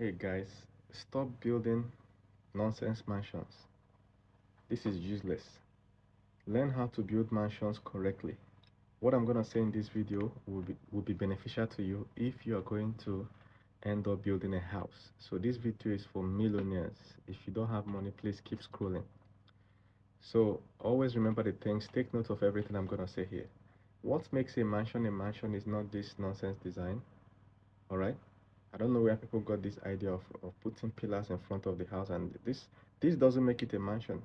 Hey guys, stop building nonsense mansions. This is useless. Learn how to build mansions correctly. What I'm going to say in this video will be beneficial to you if you are going to end up building a house. So this video is for millionaires. If you don't have money, please keep scrolling. So always remember the things. Take note of everything I'm going to say here. What makes a mansion is not this nonsense design. Alright? I don't know where people got this idea of putting pillars in front of the house, and this doesn't make it a mansion.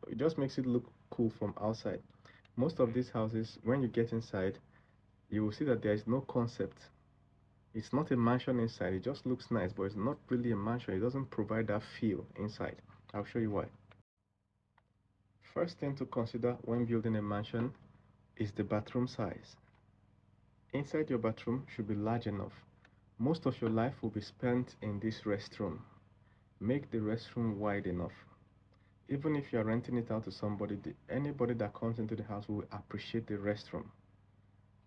It just makes it look cool from outside. Most of these houses, when you get inside, you will see that there is no concept. It's not a mansion inside. It just looks nice, but it's not really a mansion. It doesn't provide that feel inside. I'll show you why. First thing to consider when building a mansion is the bathroom size. Inside your bathroom should be large enough. Most of your life will be spent in this restroom. Make the restroom wide enough. Even if you're renting it out to somebody, anybody that comes into the house will appreciate the restroom.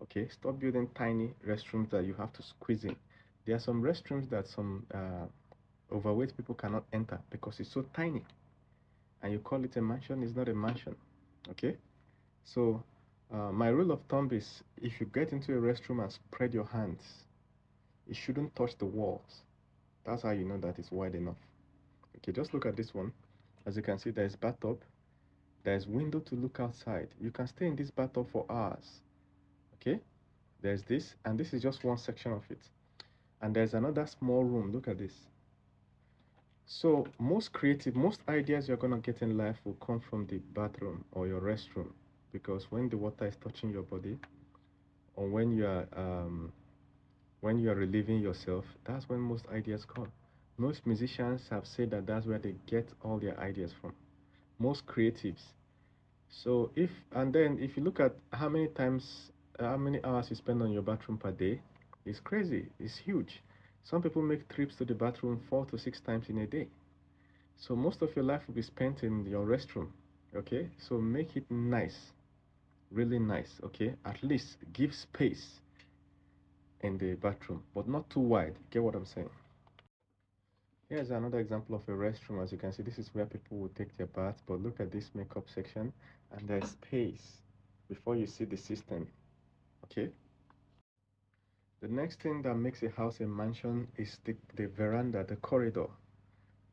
Okay, stop building tiny restrooms that you have to squeeze in. There are some restrooms that some overweight people cannot enter because it's so tiny. And you call it a mansion, it's not a mansion. Okay, so my rule of thumb is if you get into a restroom and spread your hands, it shouldn't touch the walls. That's how you know that it's wide enough. Okay, just look at this one. As you can see, there is bathtub, there is window to look outside. You can stay in this bathtub for hours. Okay, there's this, and this is just one section of it. And there's another small room. Look at this. So most ideas you're gonna get in life will come from the bathroom or your restroom, because when the water is touching your body, or when you are relieving yourself, that's when most ideas come. Most musicians have said that that's where they get all their ideas from. Most creatives. So if you look at how many hours you spend on your bathroom per day, it's crazy. It's huge. Some people make trips to the bathroom 4 to 6 times in a day. So most of your life will be spent in your restroom. Okay, so make it nice, really nice. Okay, at least give space in the bathroom, but not too wide. Get what I'm saying? Here's another example of a restroom. As you can see, this is where people will take their bath, but look at this makeup section, and there's space before you see the system. Okay, the next thing that makes a house a mansion is the veranda, the corridor.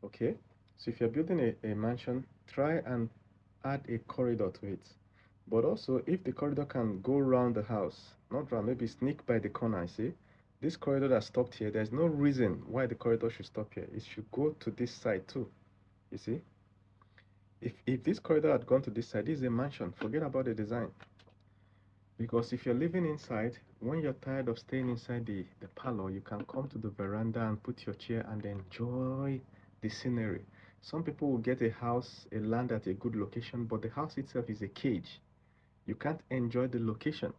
Okay, so if you're building a mansion, try and add a corridor to it. But also, if the corridor can go around the house, not round, maybe sneak by the corner, I see. This corridor that stopped here, there's no reason why the corridor should stop here. It should go to this side too. You see? If this corridor had gone to this side, this is a mansion. Forget about the design. Because if you're living inside, when you're tired of staying inside the parlor, you can come to the veranda and put your chair and enjoy the scenery. Some people will get a house, a land at a good location, but the house itself is a cage. You can't enjoy the location.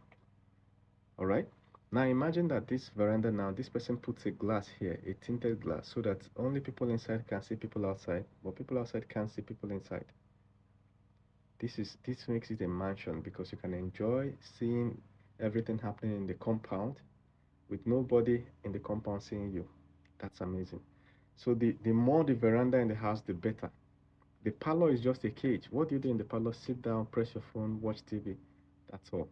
All right? Now imagine that this veranda now, this person puts a glass here, a tinted glass, so that only people inside can see people outside, but people outside can't see people inside. This makes it a mansion because you can enjoy seeing everything happening in the compound with nobody in the compound seeing you. That's amazing. So the more the veranda in the house, the better. The parlor is just a cage. What do you do in the parlor? Sit down, press your phone, watch TV. That's all.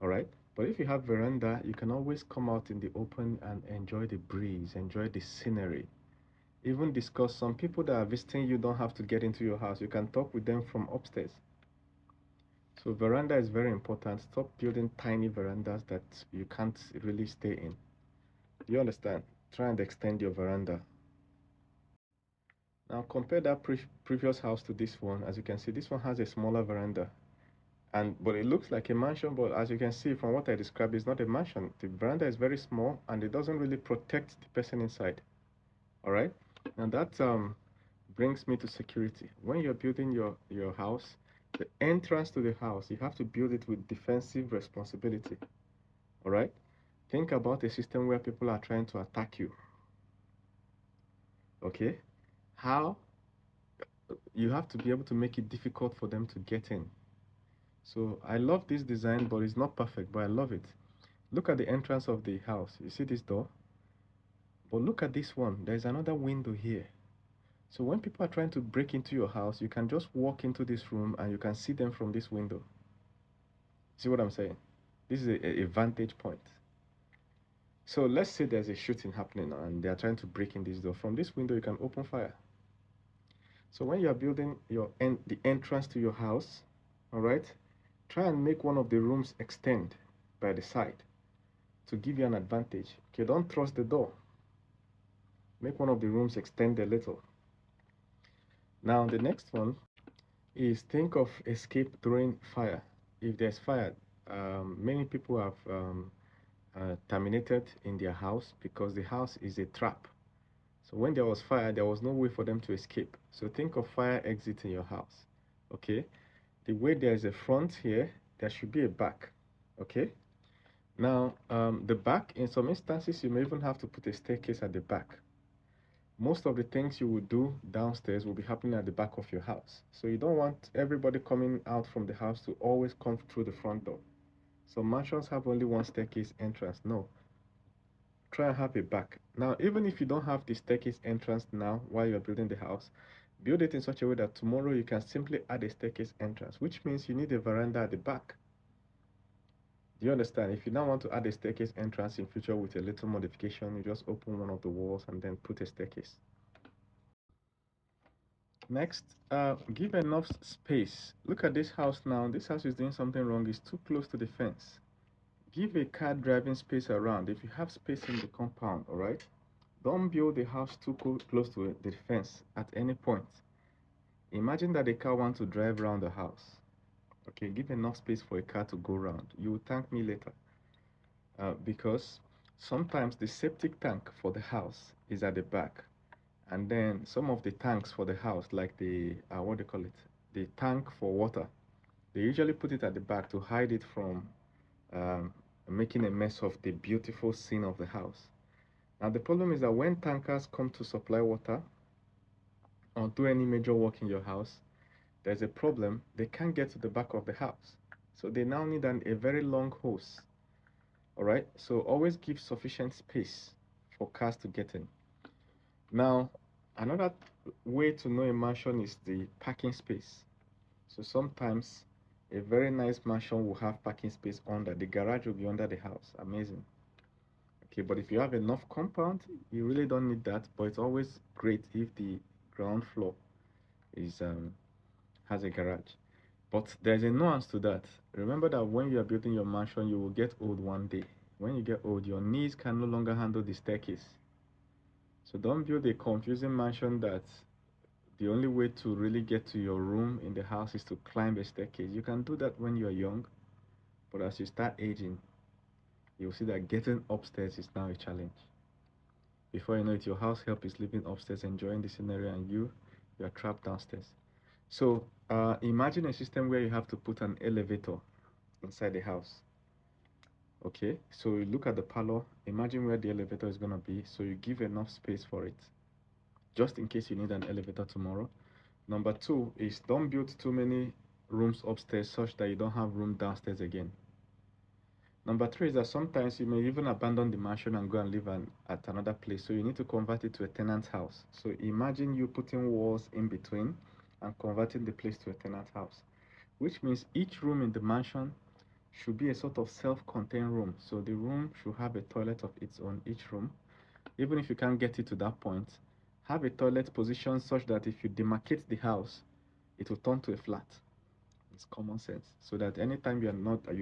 All right. But if you have veranda, you can always come out in the open and enjoy the breeze, enjoy the scenery. Even discuss. Some people that are visiting you don't have to get into your house. You can talk with them from upstairs. So veranda is very important. Stop building tiny verandas that you can't really stay in. You understand? Try and extend your veranda. Now compare that previous house to this one. As you can see, this one has a smaller veranda. But it looks like a mansion, but as you can see from what I described, it's not a mansion. The veranda is very small and it doesn't really protect the person inside. All right. Now that brings me to security. When you're building your house, the entrance to the house, you have to build it with defensive responsibility. All right. Think about a system where people are trying to attack you. Okay. How you have to be able to make it difficult for them to get in. So I love this design, but it's not perfect, but I love it. Look at the entrance of the house. You see this door? But look at this one. There's another window here. So when people are trying to break into your house, you can just walk into this room and you can see them from this window. See what I'm saying? This is a vantage point. So let's say there's a shooting happening and they are trying to break in this door. From this window, you can open fire. So when you are building the entrance to your house, all right, try and make one of the rooms extend by the side to give you an advantage. Okay, don't trust the door. Make one of the rooms extend a little. Now the next one is think of escape during fire. If there's fire, many people have terminated in their house because the house is a trap. So when there was fire, there was no way for them to escape. So think of fire exit in your house. Okay, the way there's a front here, there should be a back. Okay, now the back, in some instances, you may even have to put a staircase at the back. Most of the things you will do downstairs will be happening at the back of your house. So you don't want everybody coming out from the house to always come through the front door. Some mansions have only one staircase entrance. No. Try and have a back. Now, even if you don't have the staircase entrance now while you're building the house, build it in such a way that tomorrow you can simply add a staircase entrance, which means you need a veranda at the back. Do you understand? If you now want to add a staircase entrance in future with a little modification, you just open one of the walls and then put a staircase. Next, give enough space. Look at this house now. This house is doing something wrong. It's too close to the fence. Give a car driving space around. If you have space in the compound, all right? Don't build the house too close to the fence at any point. Imagine that a car wants to drive around the house. Okay, give enough space for a car to go around. You will thank me later. Because sometimes the septic tank for the house is at the back. And then some of the tanks for the house, like the, what do you call it? The tank for water. They usually put it at the back to hide it from making a mess of the beautiful scene of the house. Now the problem is that when tankers come to supply water or do any major work in your house, there's a problem. They can't get to the back of the house. So they now need a very long hose. All right, so always give sufficient space for cars to get in. Now, another way to know a mansion is the parking space. So sometimes a very nice mansion will have parking space under. The garage will be under the house. Amazing. Okay, but if you have enough compound, you really don't need that. But it's always great if the ground floor is has a garage. But there's a nuance to that. Remember that when you are building your mansion, you will get old one day. When you get old, your knees can no longer handle the staircase. So don't build a confusing mansion that the only way to really get to your room in the house is to climb a staircase. You can do that when you're young, but as you start aging, you'll see that getting upstairs is now a challenge. Before you know it, your house help is living upstairs, enjoying the scenery, and you're trapped downstairs. So imagine a system where you have to put an elevator inside the house. Okay, so you look at the parlor, imagine where the elevator is going to be, so you give enough space for it, just in case you need an elevator tomorrow. Number two is don't build too many rooms upstairs such that you don't have room downstairs again. Number three is that sometimes you may even abandon the mansion and go and live at another place, so you need to convert it to a tenant house. So imagine you putting walls in between and converting the place to a tenant house, which means each room in the mansion should be a sort of self-contained room. So the room should have a toilet of its own, each room. Even if you can't get it to that point, have a toilet positioned such that if you demarcate the house, it will turn to a flat. It's common sense. So that anytime you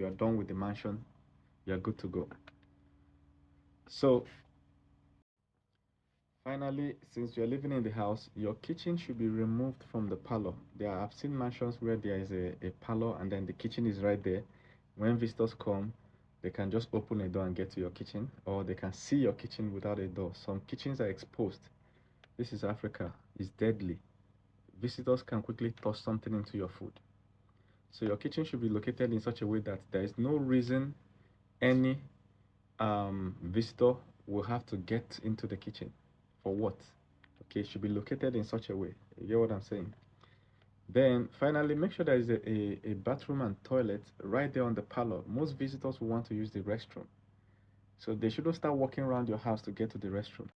are done with the mansion, you are good to go. So finally, since you're living in the house, your kitchen should be removed from the parlor. I've seen mansions where there is a parlor and then the kitchen is right there. When visitors come, they can just open a door and get to your kitchen, or they can see your kitchen without a door. Some kitchens are exposed. This is Africa. It's deadly. Visitors can quickly toss something into your food. So your kitchen should be located in such a way that there is no reason any visitor will have to get into the kitchen. For what? Okay, it should be located in such a way. You get what I'm saying? Then finally, make sure there is a bathroom and toilet right there on the parlor. Most visitors will want to use the restroom, so they shouldn't start walking around your house to get to the restroom.